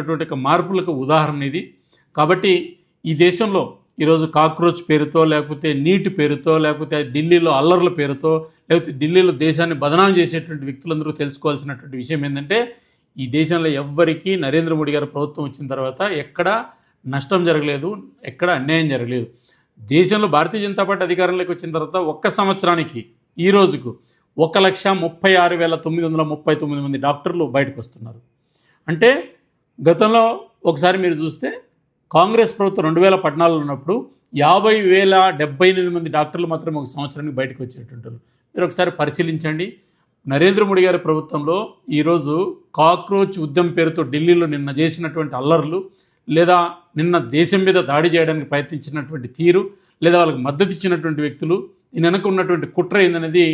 మార్పులకు ఉదాహరణ ఇది. కాబట్టి ఈ దేశంలో ఈరోజు కాక్రోచ్ పేరుతో, లేకపోతే నీటి పేరుతో, లేకపోతే ఢిల్లీలో అల్లర్ల పేరుతో, లేకపోతే ఢిల్లీలో దేశాన్ని బదనాం చేసేటువంటి వ్యక్తులందరూ తెలుసుకోవాల్సినటువంటి విషయం ఏంటంటే, ఈ దేశంలో ఎవ్వరికీ నరేంద్ర మోడీ గారి ప్రభుత్వం వచ్చిన తర్వాత ఎక్కడా నష్టం జరగలేదు, ఎక్కడ అన్యాయం జరగలేదు. దేశంలో భారతీయ జనతా పార్టీ అధికారంలోకి వచ్చిన తర్వాత ఒక్క సంవత్సరానికి ఈ రోజుకు 1,36,939 మంది డాక్టర్లు బయటకు వస్తున్నారు. అంటే గతంలో ఒకసారి మీరు చూస్తే కాంగ్రెస్ ప్రభుత్వం 2014 ఉన్నప్పుడు 50,078 మంది డాక్టర్లు మాత్రమే ఒక సంవత్సరానికి బయటకు వచ్చేటట్టు. మీరు ఒకసారి పరిశీలించండి. నరేంద్ర మోడీ గారి ప్రభుత్వంలో ఈరోజు కాక్రోచ్ ఉద్యమం పేరుతో ఢిల్లీలో నిన్న చేసినటువంటి అల్లర్లు, లేదా నిన్న దేశం మీద దాడి చేయడానికి ప్రయత్నించినటువంటి తీరు, లేదా వాళ్ళకి మద్దతు ఇచ్చినటువంటి వ్యక్తులు, దీని వెనక ఉన్నటువంటి కుట్ర ఏందనేది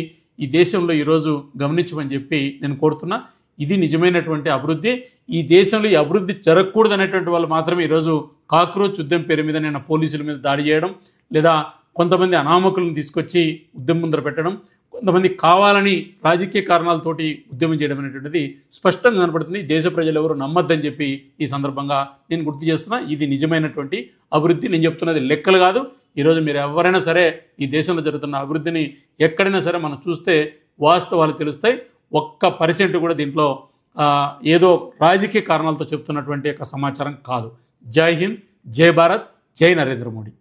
ఈ దేశంలో ఈరోజు గమనించమని చెప్పి నేను కోరుతున్నా. ఇది నిజమైనటువంటి అభివృద్ధి. ఈ దేశంలో ఈ అభివృద్ధి జరగకూడదు అనేటువంటి వాళ్ళు మాత్రమే ఈరోజు కాక్రోచ్ ఉద్యమం పేరు మీద నేను పోలీసుల మీద దాడి చేయడం, లేదా కొంతమంది అనామకులను తీసుకొచ్చి ఉద్యమం ముందర పెట్టడం, కొంతమంది కావాలని రాజకీయ కారణాలతోటి ఉద్యమం చేయడం అనేటువంటిది స్పష్టంగా కనపడుతుంది. దేశ ప్రజలు ఎవరు నమ్మద్దని చెప్పి ఈ సందర్భంగా నేను గుర్తు చేస్తున్నా. ఇది నిజమైనటువంటి అభివృద్ధి. నేను చెప్తున్నది లెక్కలు కాదు. ఈరోజు మీరు ఎవరైనా సరే ఈ దేశంలో జరుగుతున్న అభివృద్ధిని ఎక్కడైనా సరే మనం చూస్తే వాస్తవాలు తెలుస్తాయి. 1% కూడా దీంట్లో ఏదో రాజకీయ కారణాలతో చెప్తున్నటువంటి సమాచారం కాదు. జై హింద్, జై భారత్, జై నరేంద్ర మోడీ.